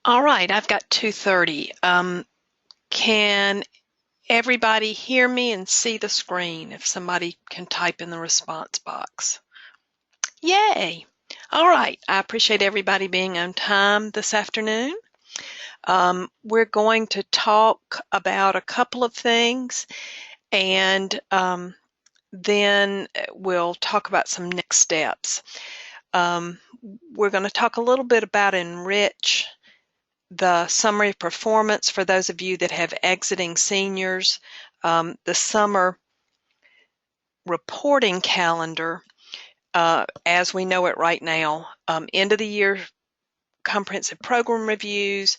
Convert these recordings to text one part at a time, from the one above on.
All right, I've got 2:30. Can everybody hear me and see the screen if somebody can type in the response box? Yay! All right, I appreciate everybody being on time this afternoon. We're going to talk about a couple of things and then we'll talk about some next steps. We're going to talk a little bit about Enrich, the summary of performance for those of you that have exiting seniors, the summer reporting calendar as we know it right now, end of the year comprehensive program reviews,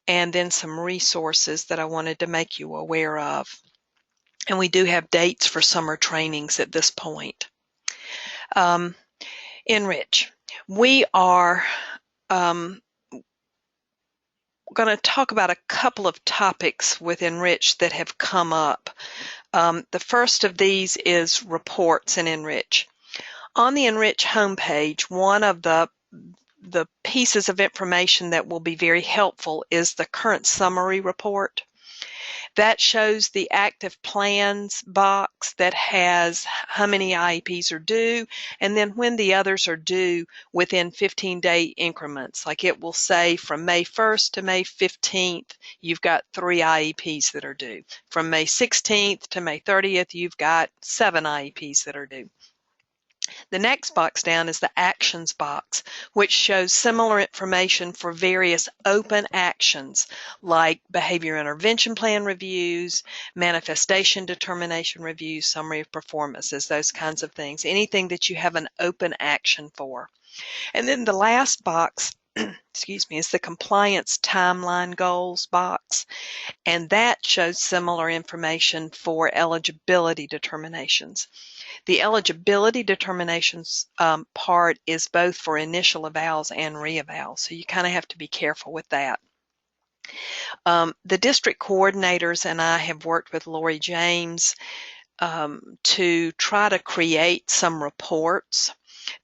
and then some resources that I wanted to make you aware of. And we do have dates for summer trainings at this point. Enrich. We are going to talk about a couple of topics with Enrich that have come up. The first of these is reports in Enrich. On the Enrich homepage, one of the pieces of information that will be very helpful is the current summary report. That shows the active plans box that has how many IEPs are due and then when the others are due within 15-day increments. Like it will say from May 1st to May 15th, you've got 3 IEPs that are due. From May 16th to May 30th, you've got 7 IEPs that are due. The next box down is the actions box, which shows similar information for various open actions like behavior intervention plan reviews, manifestation determination reviews, summary of performances, those kinds of things, anything that you have an open action for. And then the last box excuse me, is the compliance timeline goals box, and that shows similar information for eligibility determinations. The eligibility determinations part is both for initial evals and re-evals, so you kind of have to be careful with that. The district coordinators and I have worked with Lori James to try to create some reports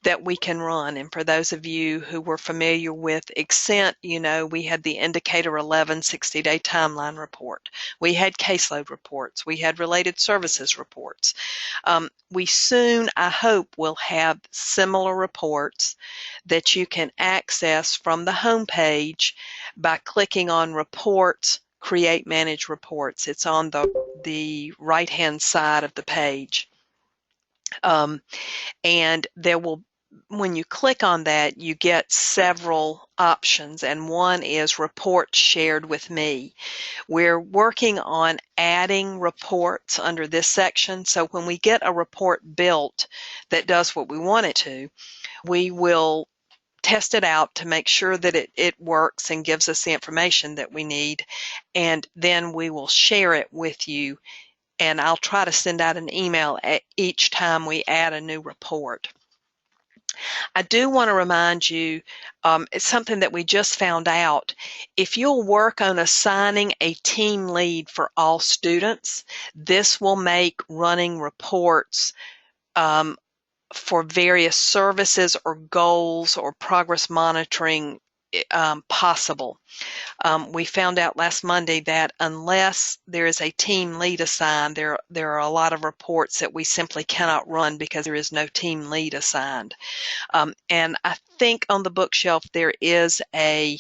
that we can run. And for those of you who were familiar with Accent, you know, we had the Indicator 11 60-day timeline report. We had caseload reports. We had related services reports. We soon, I hope, will have similar reports that you can access from the home page by clicking on Reports, Create Manage Reports. It's on the right-hand side of the page. And there will, when you click on that, you get several options, and one is Reports Shared with Me. We're working on adding reports under this section, so when we get a report built that does what we want it to, we will test it out to make sure that it works and gives us the information that we need, and then we will share it with you. And I'll try to send out an email each time we add a new report. I do want to remind you, it's something that we just found out. If you'll work on assigning a team lead for all students, this will make running reports for various services or goals or progress monitoring possible. We found out last Monday that unless there is a team lead assigned, there are a lot of reports that we simply cannot run because there is no team lead assigned. And I think on the bookshelf there is a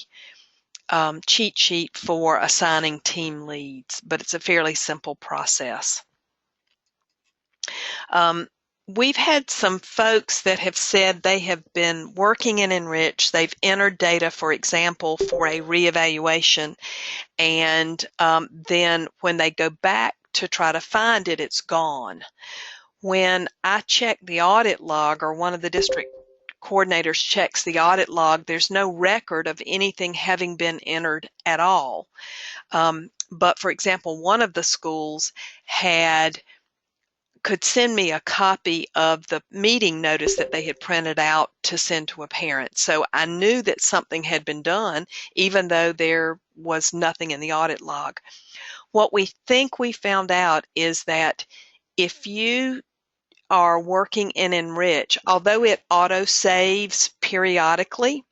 cheat sheet for assigning team leads, but it's a fairly simple process. We've had some folks that have said they have been working in Enrich. They've entered data, for example, for a reevaluation, and then when they go back to try to find it, it's gone. When I check the audit log, or one of the district coordinators checks the audit log, there's no record of anything having been entered at all. But for example, one of the schools could send me a copy of the meeting notice that they had printed out to send to a parent. So I knew that something had been done, even though there was nothing in the audit log. What we think we found out is that if you are working in Enrich, although it auto-saves periodically,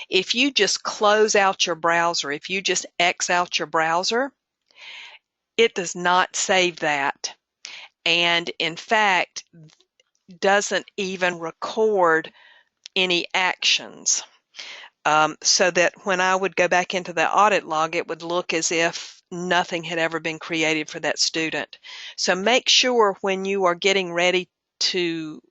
If you just close out your browser, if you just X out your browser, it does not save that. And in fact, doesn't even record any actions. So that when I would go back into the audit log, it would look as if nothing had ever been created for that student. So make sure when you are getting ready to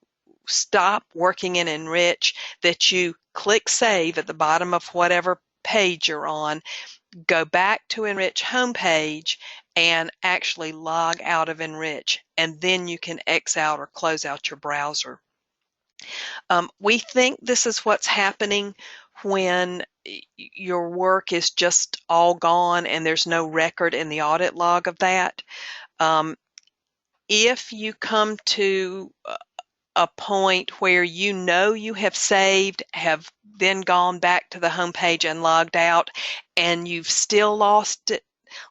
stop working in Enrich that you click Save at the bottom of whatever page you're on, go back to Enrich homepage, and actually log out of Enrich, and then you can X out or close out your browser. We think this is what's happening when your work is just all gone and there's no record in the audit log of that. If you come to a point where you know you have saved, have then gone back to the home page and logged out, and you've still lost it,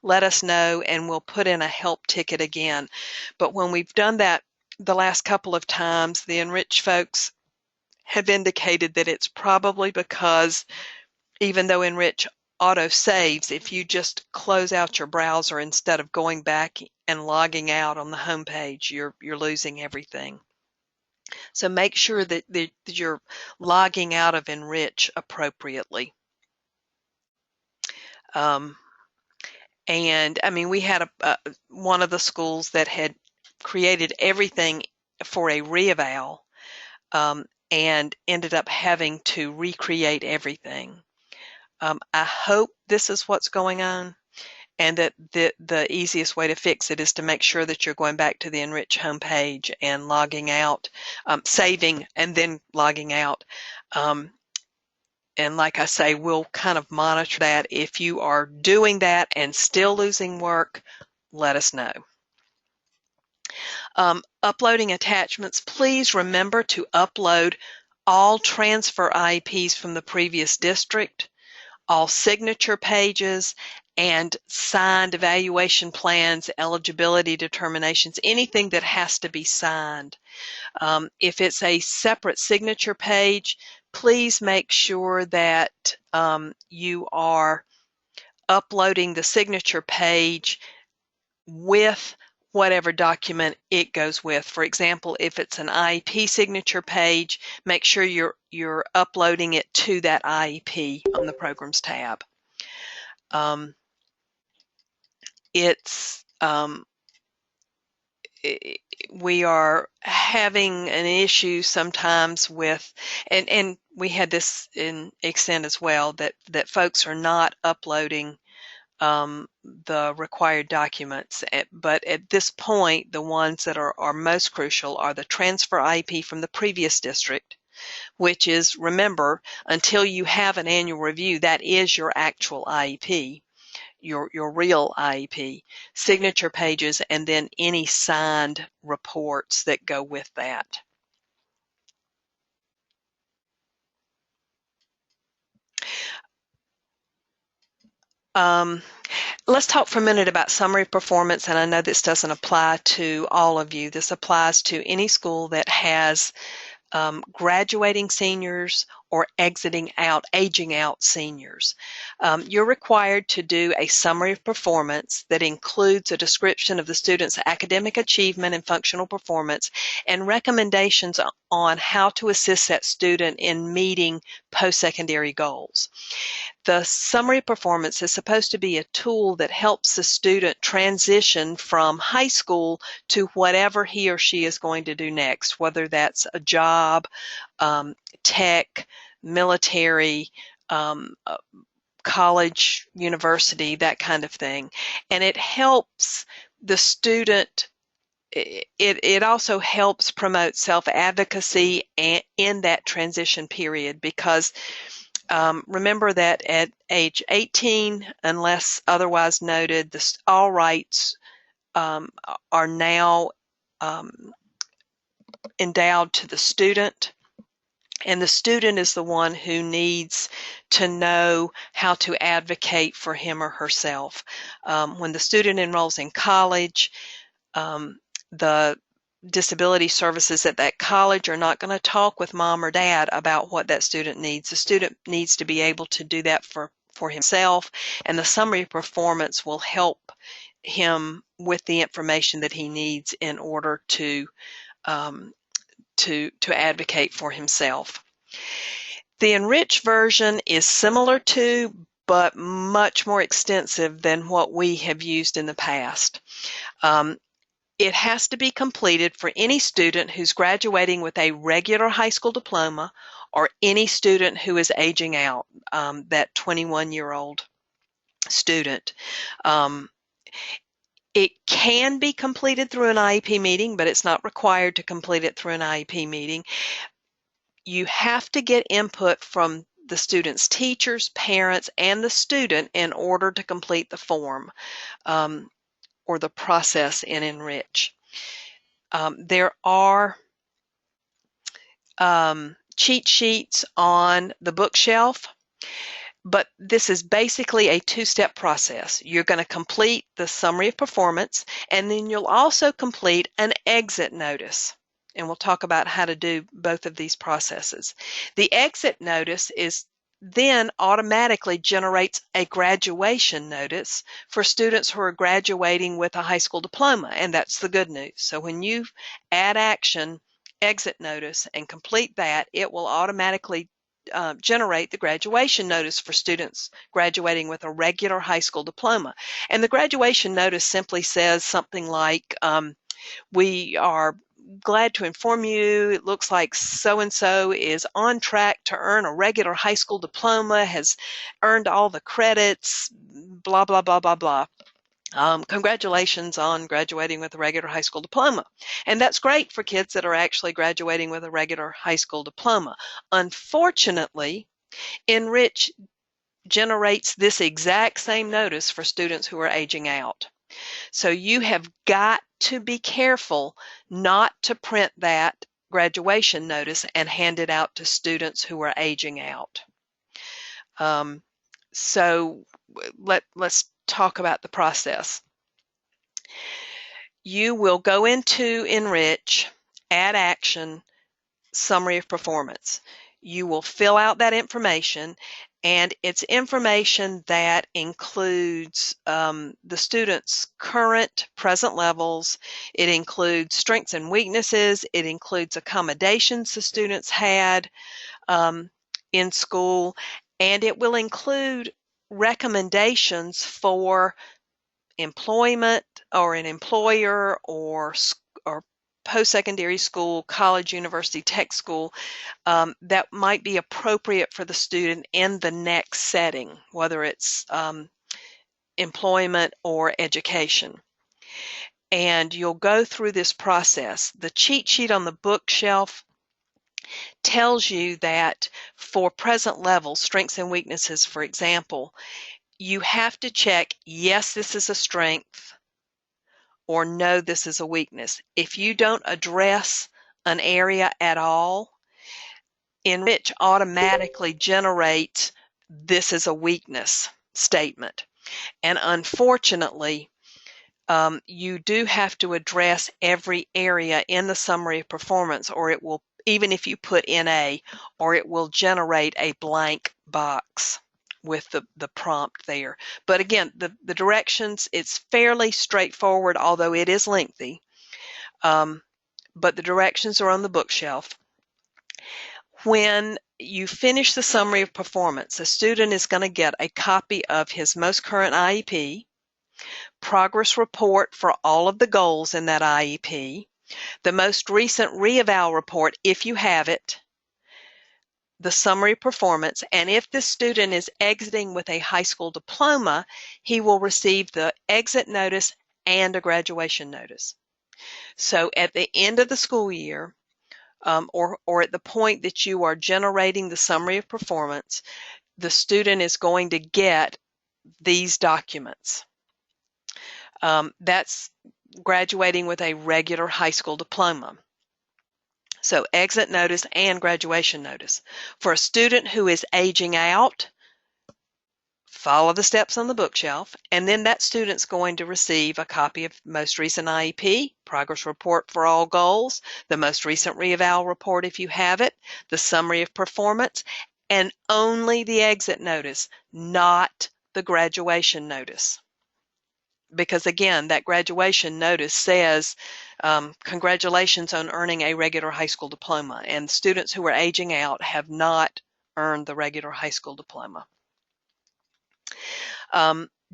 let us know and we'll put in a help ticket again. But when we've done that the last couple of times, the Enrich folks have indicated that it's probably because even though Enrich auto saves, if you just close out your browser instead of going back and logging out on the home page, you're losing everything. So make sure that you're logging out of Enrich appropriately. And I mean, we had one of the schools that had created everything for a reeval and ended up having to recreate everything. I hope this is what's going on, and that the easiest way to fix it is to make sure that you're going back to the Enrich homepage and logging out, saving and then logging out. And like I say, we'll kind of monitor that. If you are doing that and still losing work, let us know. Uploading attachments, please remember to upload all transfer IEPs from the previous district, all signature pages, and signed evaluation plans, eligibility determinations, anything that has to be signed. If it's a separate signature page, please make sure that you are uploading the signature page with whatever document it goes with. For example, if it's an IEP signature page, make sure you're uploading it to that IEP on the Programs tab. We are having an issue sometimes with, and we had this in Extend as well, that folks are not uploading the required documents. But at this point, the ones that are most crucial are the transfer IEP from the previous district, which is, remember, until you have an annual review, that is your actual IEP. Your real IEP, signature pages, and then any signed reports that go with that. Let's talk for a minute about summary performance, and I know this doesn't apply to all of you. This applies to any school that has graduating seniors or aging out seniors. You're required to do a summary of performance that includes a description of the student's academic achievement and functional performance and recommendations on how to assist that student in meeting post-secondary goals. The summary performance is supposed to be a tool that helps the student transition from high school to whatever he or she is going to do next, whether that's a job, tech, military, college, university, that kind of thing. And it helps the student, it also helps promote self-advocacy in that transition period, because remember that at age 18, unless otherwise noted, all rights are now endowed to the student, and the student is the one who needs to know how to advocate for him or herself. When the student enrolls in college, the disability services at that college are not going to talk with mom or dad about what that student needs. The student needs to be able to do that for himself, and the summary of performance will help him with the information that he needs in order to advocate for himself. The enriched version is similar to, but much more extensive than what we have used in the past. It has to be completed for any student who's graduating with a regular high school diploma or any student who is aging out, that 21-year-old student. It can be completed through an IEP meeting, but it's not required to complete it through an IEP meeting. You have to get input from the student's teachers, parents, and the student in order to complete the form or the process in Enrich. There are cheat sheets on the bookshelf, but this is basically a two-step process. You're going to complete the summary of performance, and then you'll also complete an exit notice. And we'll talk about how to do both of these processes. The exit notice then automatically generates a graduation notice for students who are graduating with a high school diploma, and that's the good news. So when you add action, exit notice, and complete that, it will automatically generate the graduation notice for students graduating with a regular high school diploma. And the graduation notice simply says something like, we are glad to inform you it looks like so-and-so is on track to earn a regular high school diploma, has earned all the credits, blah, blah, blah, blah, blah. Congratulations on graduating with a regular high school diploma. And that's great for kids that are actually graduating with a regular high school diploma. Unfortunately, Enrich generates this exact same notice for students who are aging out. So you have got to be careful not to print that graduation notice and hand it out to students who are aging out. So let's talk about the process. You will go into Enrich, add action, summary of performance. You will fill out that information, and it's information that includes the student's present levels. It includes strengths and weaknesses. It includes accommodations the students had in school, and it will include recommendations for employment or an employer or post-secondary school, college, university, tech school that might be appropriate for the student in the next setting, whether it's employment or education. And you'll go through this process. The cheat sheet on the bookshelf tells you that for present levels, strengths and weaknesses, for example, you have to check, yes, this is a strength, or no, this is a weakness. If you don't address an area at all, Enrich automatically generates this is a weakness statement. And unfortunately, you do have to address every area in the summary of performance, or it will, even if you put NA, or it will generate a blank box with the prompt there. But again, the directions, it's fairly straightforward, although it is lengthy. But the directions are on the bookshelf. When you finish the summary of performance, a student is going to get a copy of his most current IEP, progress report for all of the goals in that IEP, the most recent re-eval report if you have it, the summary performance, and if the student is exiting with a high school diploma, he will receive the exit notice and a graduation notice. So at the end of the school year, or at the point that you are generating the summary of performance, the student is going to get these documents. That's graduating with a regular high school diploma. So exit notice and graduation notice. For a student who is aging out, follow the steps on the bookshelf, and then that student's going to receive a copy of most recent IEP, progress report for all goals, the most recent reeval report if you have it, the summary of performance, and only the exit notice, not the graduation notice. Because again, that graduation notice says, congratulations on earning a regular high school diploma, and students who are aging out have not earned the regular high school diploma.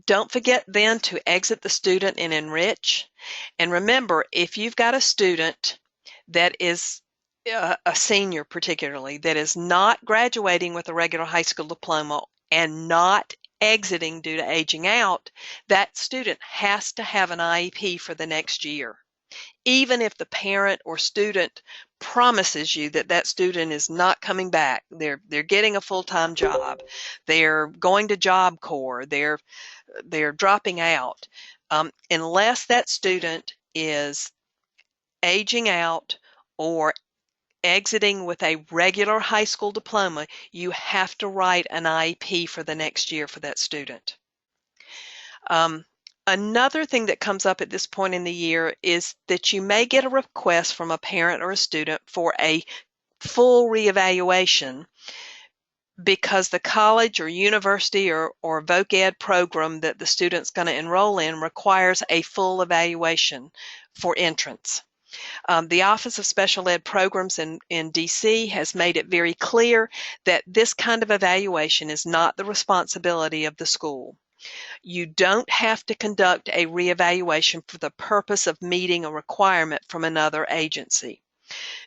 Don't forget then to exit the student and enrich. And remember, if you've got a student that is a senior particularly, that is not graduating with a regular high school diploma and not exiting due to aging out, that student has to have an IEP for the next year. Even if the parent or student promises you that that student is not coming back, they're getting a full-time job, they're going to Job Corps, they're dropping out, unless that student is aging out or exiting with a regular high school diploma, you have to write an IEP for the next year for that student. Another thing that comes up at this point in the year is that you may get a request from a parent or a student for a full reevaluation because the college or university or voc ed program that the student's going to enroll in requires a full evaluation for entrance. The Office of Special Ed Programs in DC has made it very clear that this kind of evaluation is not the responsibility of the school. You don't have to conduct a reevaluation for the purpose of meeting a requirement from another agency.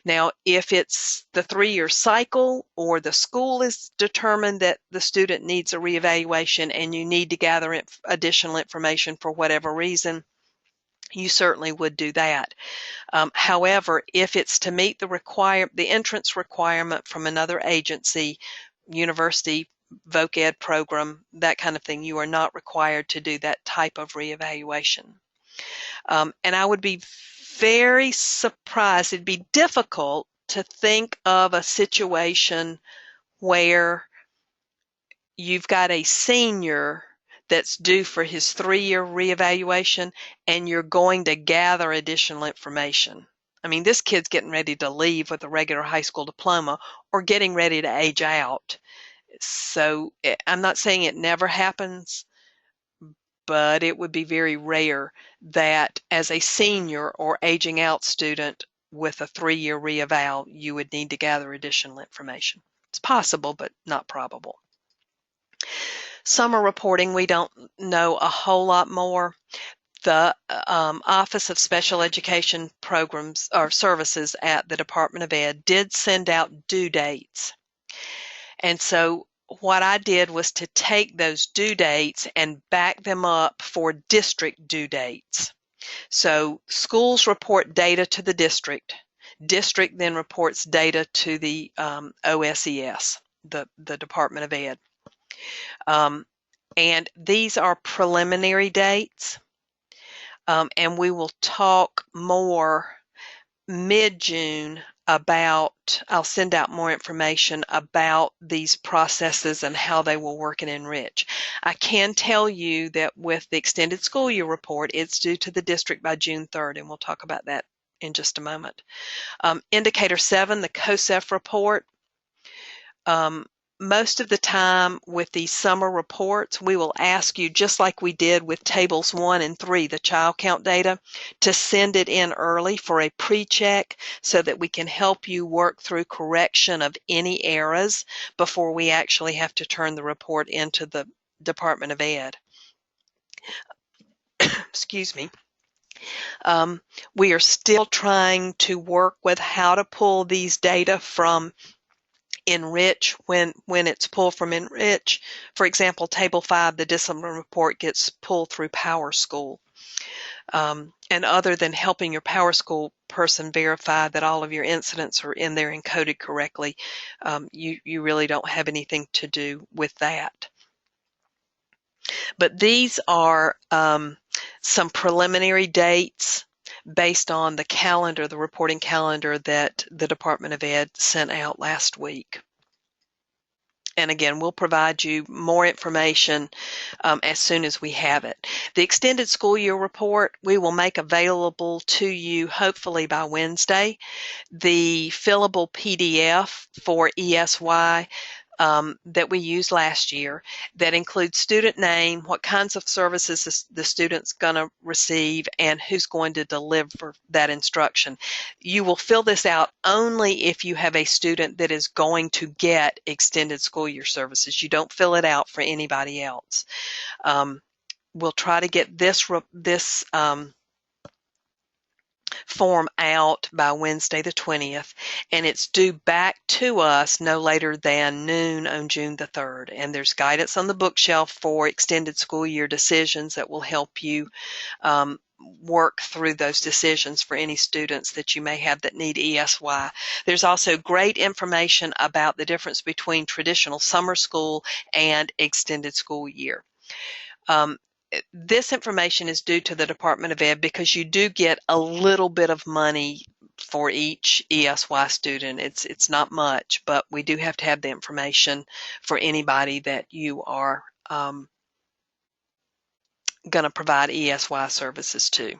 Now, if it's the 3-year cycle or the school is determined that the student needs a reevaluation and you need to gather additional information for whatever reason, you certainly would do that. However, if it's to meet the entrance requirement from another agency, university, voc ed program, that kind of thing, you are not required to do that type of reevaluation. And I would be very surprised, it'd be difficult to think of a situation where you've got a senior that's due for his 3-year reevaluation and you're going to gather additional information. I mean, this kid's getting ready to leave with a regular high school diploma or getting ready to age out. So I'm not saying it never happens, but it would be very rare that as a senior or aging out student with a 3-year reeval, you would need to gather additional information. It's possible, but not probable. Summer reporting, we don't know a whole lot more. The Office of Special Education Programs or Services at the Department of Ed did send out due dates. And so what I did was to take those due dates and back them up for district due dates. So schools report data to the district. District then reports data to the OSES, the Department of Ed. And these are preliminary dates. And we will talk more mid-June about, I'll send out more information about these processes and how they will work in Enrich. I can tell you that with the extended school year report, it's due to the district by June 3rd, and we'll talk about that in just a moment. Indicator 7, the COSEF report. Most of the time with these summer reports, we will ask you, just like we did with tables 1 and 3, the child count data, to send it in early for a pre-check so that we can help you work through correction of any errors before we actually have to turn the report into the Department of Ed. Excuse me. We are still trying to work with how to pull these data from Enrich when it's pulled from Enrich. For example, Table 5, the discipline report gets pulled through Power School. And other than helping your Power School person verify that all of your incidents are in there encoded correctly, you really don't have anything to do with that. But these are some preliminary dates based on the calendar, the reporting calendar that the Department of Ed sent out last week. And again, we'll provide you more information as soon as we have it. The extended school year report we will make available to you hopefully by Wednesday. The fillable PDF for ESY that we used last year that includes student name, what kinds of services the student's going to receive, and who's going to deliver that instruction. You will fill this out only if you have a student that is going to get extended school year services. You don't fill it out for anybody else. We'll try to get this form out by Wednesday the 20th, and it's due back to us no later than noon on June the 3rd. And there's guidance on the bookshelf for extended school year decisions that will help you work through those decisions for any students that you may have that need ESY. There's also great information about the difference between traditional summer school and extended school year. This information is due to the Department of Ed because you do get a little bit of money for each ESY student. It's not much, but we do have to have the information for anybody that you are going to provide ESY services to.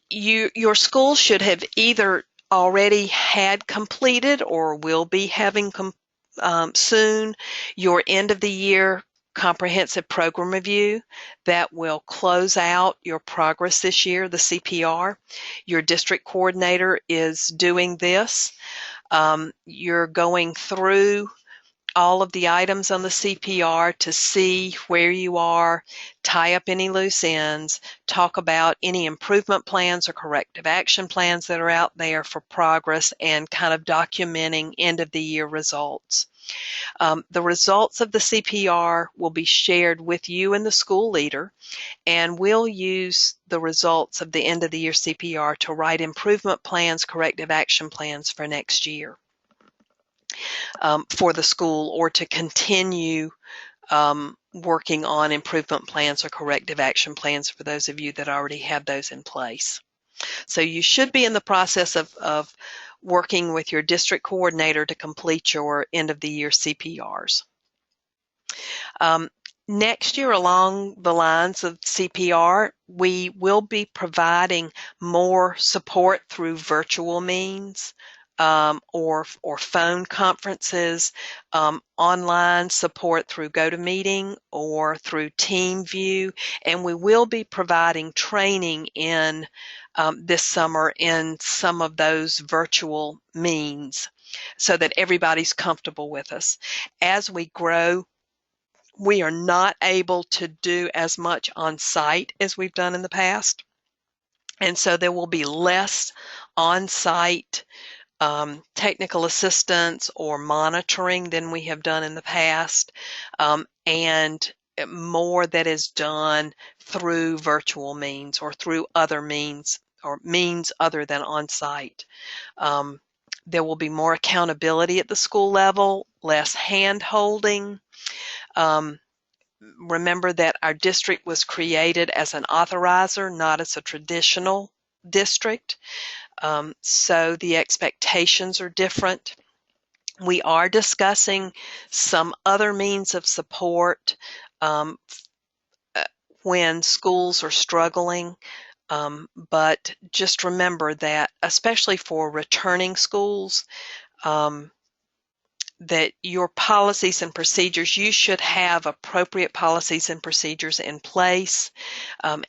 Your school should have either already had completed or will be having soon your end of the year comprehensive program review that will close out your progress this year, the CPR. Your district coordinator is doing this. You're going through all of the items on the CPR to see where you are, tie up any loose ends, talk about any improvement plans or corrective action plans that are out there for progress, and kind of documenting end of the year results. The results of the CPR will be shared with you and the school leader, and we'll use the results of the end of the year CPR to write improvement plans, corrective action plans for next year for the school, or to continue working on improvement plans or corrective action plans for those of you that already have those in place. So you should be in the process of working with your district coordinator to complete your end of the year CPRs. Next year, along the lines of CPR, we will be providing more support through virtual means or phone conferences, online support through GoToMeeting or through TeamView, and we will be providing training in this summer in some of those virtual means so that everybody's comfortable with us. As we grow, we are not able to do as much on site as we've done in the past, and so there will be less on site technical assistance or monitoring than we have done in the past, and more that is done through virtual means or through other means or means other than on-site. There will be more accountability at the school level, less hand-holding. Remember that our district was created as an authorizer, not as a traditional district. So the expectations are different. We are discussing some other means of support when schools are struggling, but just remember that, especially for returning schools, that your policies and procedures, you should have appropriate policies and procedures in place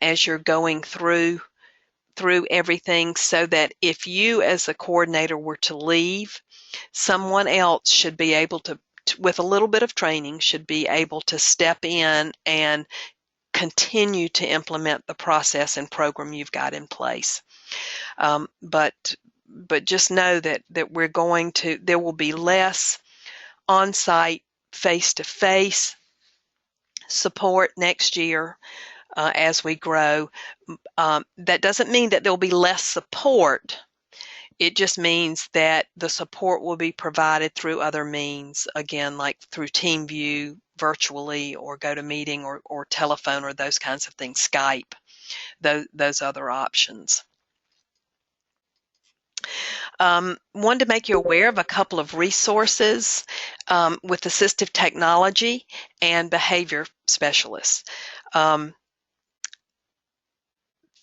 as you're going through everything, so that if you as a coordinator were to leave, someone else should be able to, with a little bit of training, should be able to step in and continue to implement the process and program you've got in place. But just know that there will be less on-site face-to-face support next year as we grow. That doesn't mean that there'll be less support. It just means that the support will be provided through other means, again, like through TeamView virtually, or GoToMeeting, or telephone, or those kinds of things, Skype, those other options. Wanted to make you aware of a couple of resources with assistive technology and behavior specialists.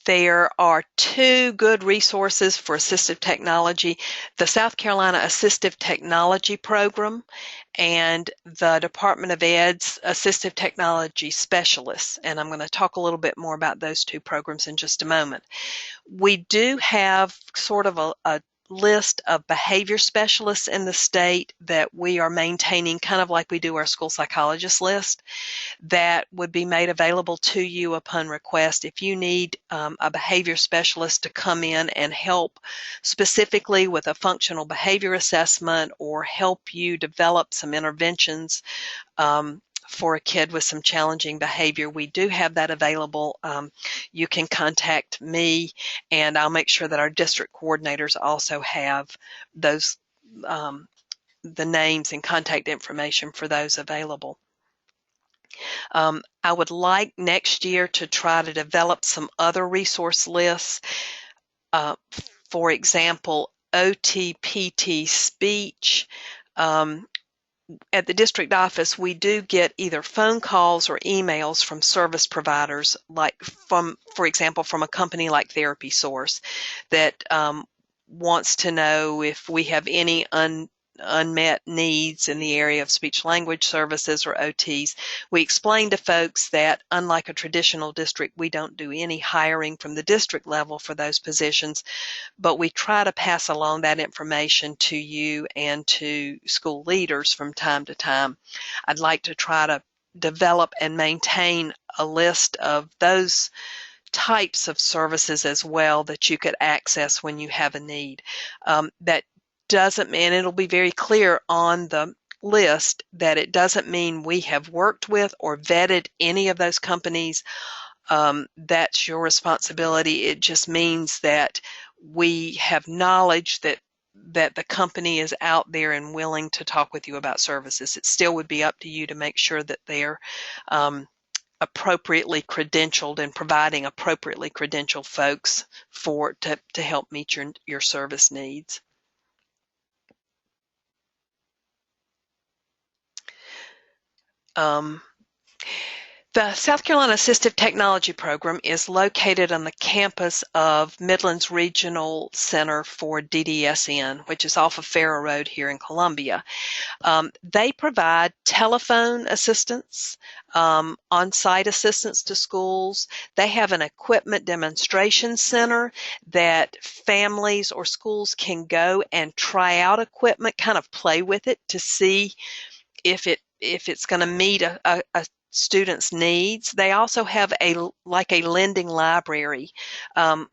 There are two good resources for assistive technology: the South Carolina Assistive Technology Program and the Department of Ed's Assistive Technology Specialists. And I'm going to talk a little bit more about those two programs in just a moment. We do have sort of a list of behavior specialists in the state that we are maintaining, kind of like we do our school psychologist list, that would be made available to you upon request. If you need a behavior specialist to come in and help specifically with a functional behavior assessment or help you develop some interventions for a kid with some challenging behavior, we do have that available. You can contact me, and I'll make sure that our district coordinators also have those, the names and contact information for those available. I would like next year to try to develop some other resource lists. For example, OT, PT, speech. At the district office, we do get either phone calls or emails from service providers, like for example, from a company like Therapy Source that wants to know if we have any unmet needs in the area of speech language services or OTs. We explain to folks that unlike a traditional district, we don't do any hiring from the district level for those positions, but we try to pass along that information to you and to school leaders from time to time. I'd like to try to develop and maintain a list of those types of services as well that you could access when you have a need. That doesn't mean, it'll be very clear on the list that it doesn't mean we have worked with or vetted any of those companies. That's your responsibility. It just means that we have knowledge that the company is out there and willing to talk with you about services. It still would be up to you to make sure that they're appropriately credentialed and providing appropriately credentialed folks to help meet your service needs. The South Carolina Assistive Technology Program is located on the campus of Midlands Regional Center for DDSN, which is off of Farrow Road here in Columbia. They provide telephone assistance, on-site assistance to schools. They have an equipment demonstration center that families or schools can go and try out equipment, kind of play with it to see if it's going to meet a students' needs. They also have a lending library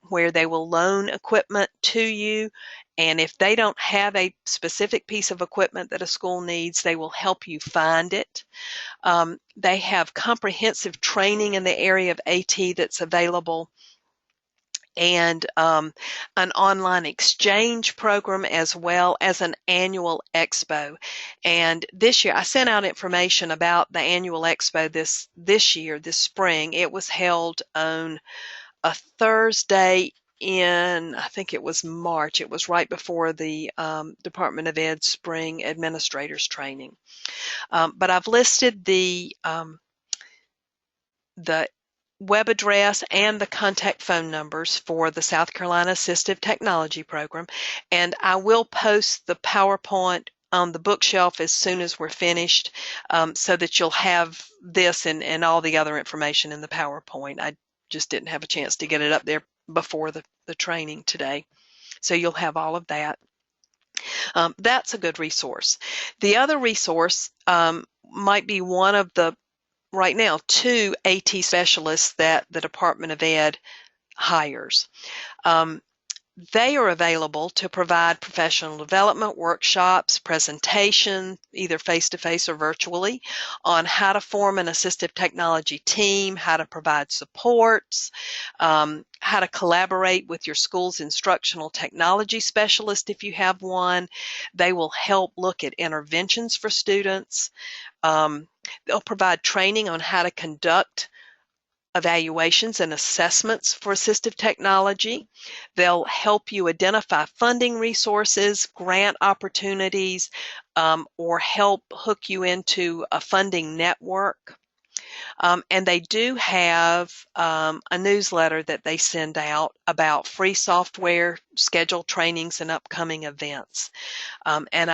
where they will loan equipment to you, and if they don't have a specific piece of equipment that a school needs, they will help you find it. They have comprehensive training in the area of AT that's available, and an online exchange program, as well as an annual expo. And this year, I sent out information about the annual expo this spring. It was held on a Thursday in, I think it was March. It was right before the Department of Ed spring administrators training. But I've listed the web address and the contact phone numbers for the South Carolina Assistive Technology Program, and I will post the PowerPoint on the bookshelf as soon as we're finished, so that you'll have this and all the other information in the PowerPoint. I just didn't have a chance to get it up there before the training today, so you'll have all of that. That's a good resource. The other resource might be one of the right now 2 AT specialists that the Department of Ed hires. They are available to provide professional development workshops, presentation, either face-to-face or virtually, on how to form an assistive technology team, how to provide supports, how to collaborate with your school's instructional technology specialist if you have one. They will help look at interventions for students. They'll provide training on how to conduct evaluations and assessments for assistive technology. They'll help you identify funding resources, grant opportunities, or help hook you into a funding network. And they do have a newsletter that they send out about free software, scheduled trainings, and upcoming events. And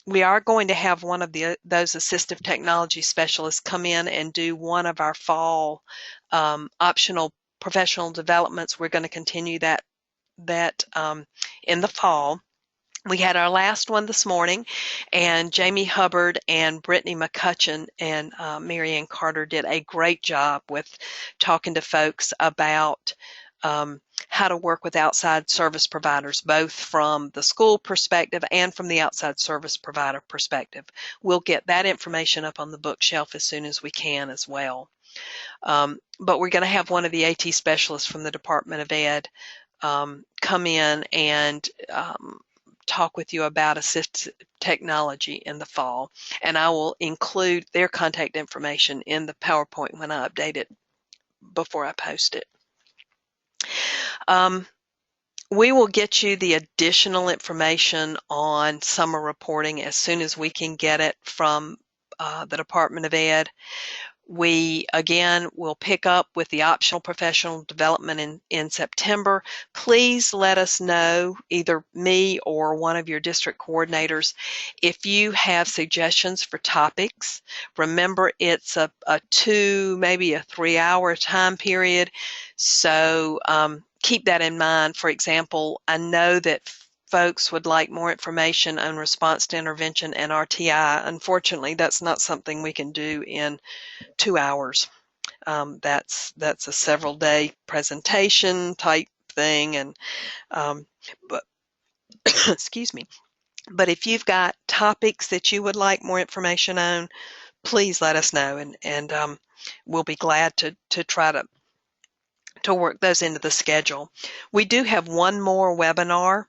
we are going to have one of those assistive technology specialists come in and do one of our fall optional professional developments. We're going to continue that in the fall. We had our last one this morning, and Jamie Hubbard and Brittany McCutcheon and Marianne Carter did a great job with talking to folks about how to work with outside service providers, both from the school perspective and from the outside service provider perspective. We'll get that information up on the bookshelf as soon as we can as well. But we're going to have one of the AT specialists from the Department of Ed come in and talk with you about assistive technology in the fall, and I will include their contact information in the PowerPoint when I update it before I post it. We will get you the additional information on summer reporting as soon as we can get it from the Department of Ed. We, again, will pick up with the optional professional development in September. Please let us know, either me or one of your district coordinators, if you have suggestions for topics. Remember, it's a 2, maybe a 3-hour time period, so keep that in mind. For example, I know that folks would like more information on response to intervention and RTI. Unfortunately, that's not something we can do in 2 hours. That's a several day presentation type thing, and but excuse me. But if you've got topics that you would like more information on, please let us know, and we'll be glad to try to work those into the schedule. We do have one more webinar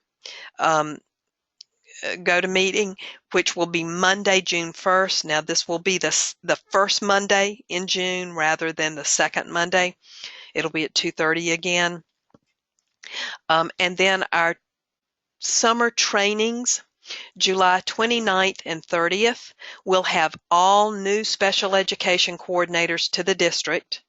GoToMeeting, which will be Monday, June 1st. Now, this will be the first Monday in June rather than the second Monday. It'll be at 2:30 again. And then our summer trainings, July 29th and 30th, we'll have all new special education coordinators to the district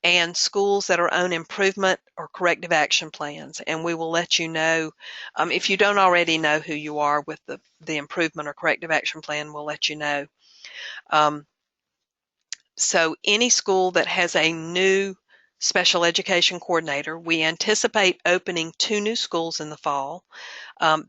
and schools that are on improvement or corrective action plans. And we will let you know, if you don't already know who you are with the improvement or corrective action plan, we'll let you know. So any school that has a new special education coordinator, we anticipate opening 2 new schools in the fall.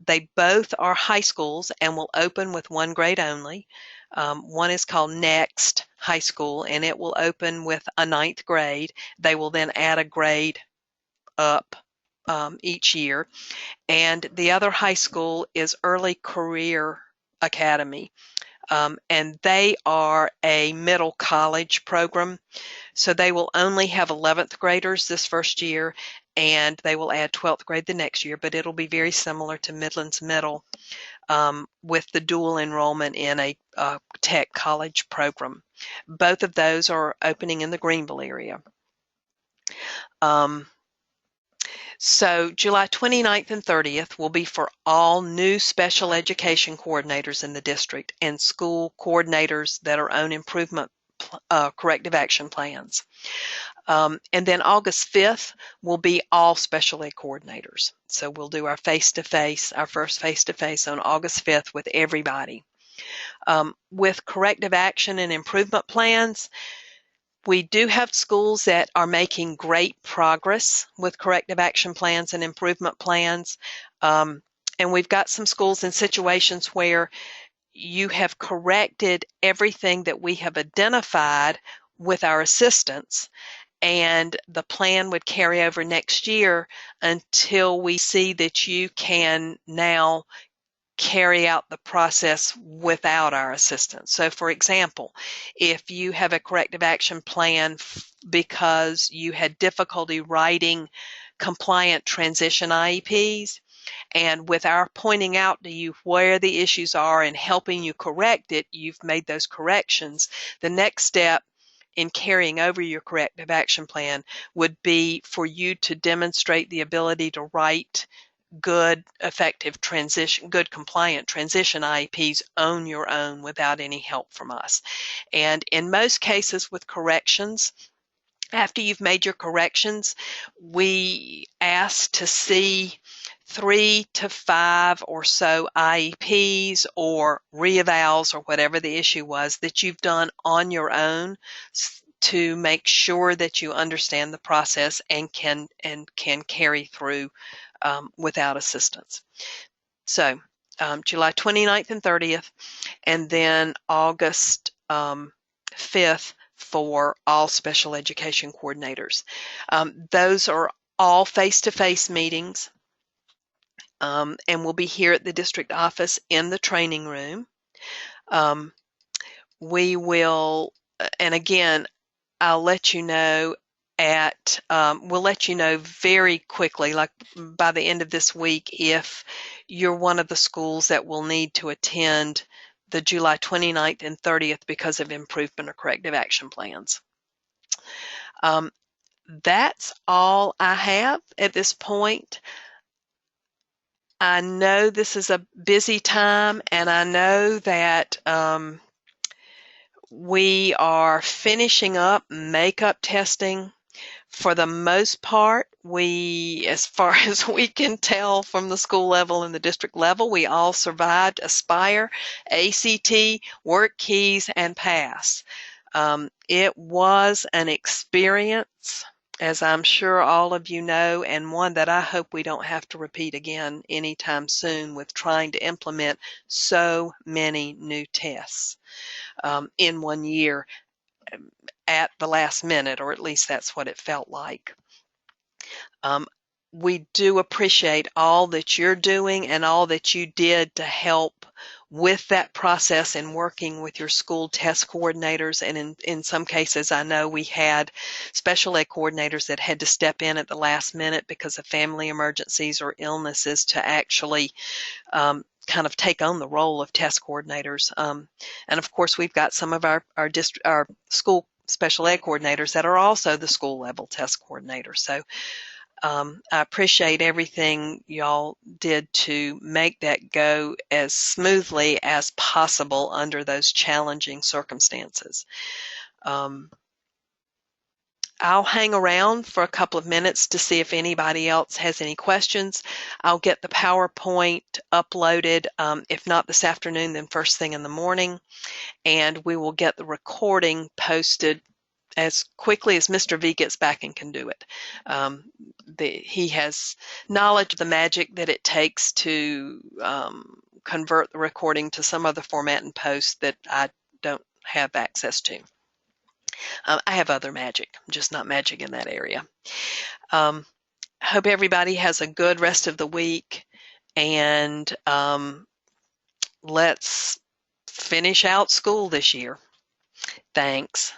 They both are high schools and will open with 1 grade only. One is called Next High School, and it will open with a 9th grade. They will then add a grade up each year. And the other high school is Early Career Academy, and they are a middle college program. So they will only have 11th graders this first year, and they will add 12th grade the next year, but it'll be very similar to Midlands Middle, with the dual enrollment in a tech college program. Both of those are opening in the Greenville area. So July 29th and 30th will be for all new special education coordinators in the district and school coordinators that are on improvement corrective action plans. And then August 5th will be all special ed coordinators. So we'll do our face-to-face, our first face-to-face on August 5th with everybody. With corrective action and improvement plans, we do have schools that are making great progress with corrective action plans and improvement plans. And we've got some schools in situations where you have corrected everything that we have identified with our assistance, and the plan would carry over next year until we see that you can now carry out the process without our assistance. So for example, if you have a corrective action plan because you had difficulty writing compliant transition IEPs, and with our pointing out to you where the issues are and helping you correct it, you've made those corrections. The next step in carrying over your corrective action plan would be for you to demonstrate the ability to write good, effective transition, good compliant transition IEPs on your own without any help from us. And in most cases with corrections, after you've made your corrections, we ask to see 3 to 5 or so IEPs or reevals or whatever the issue was that you've done on your own to make sure that you understand the process and can carry through without assistance. So July 29th and 30th, and then August 5th for all special education coordinators. Those are all face-to-face meetings, and we'll be here at the district office in the training room. We will, and again, I'll let you know we'll let you know very quickly, like by the end of this week, if you're one of the schools that will need to attend the July 29th and 30th because of improvement or corrective action plans. That's all I have at this point. I know this is a busy time, and I know that we are finishing up makeup testing. For the most part, as far as we can tell from the school level and the district level, we all survived Aspire, ACT, Work Keys, and PASS. It was an experience, as I'm sure all of you know, and one that I hope we don't have to repeat again anytime soon with trying to implement so many new tests in one year at the last minute, or at least that's what it felt like. We do appreciate all that you're doing and all that you did to help with that process and working with your school test coordinators. And in some cases, I know we had special ed coordinators that had to step in at the last minute because of family emergencies or illnesses to actually kind of take on the role of test coordinators. And of course, we've got some of our school special ed coordinators that are also the school level test coordinators. So I appreciate everything y'all did to make that go as smoothly as possible under those challenging circumstances. I'll hang around for a couple of minutes to see if anybody else has any questions. I'll get the PowerPoint uploaded, if not this afternoon, then first thing in the morning, and we will get the recording posted as quickly as Mr. V gets back and can do it. He has knowledge of the magic that it takes to convert the recording to some other format and post that I don't have access to. I have other magic, just not magic in that area. Hope everybody has a good rest of the week, and let's finish out school this year. Thanks.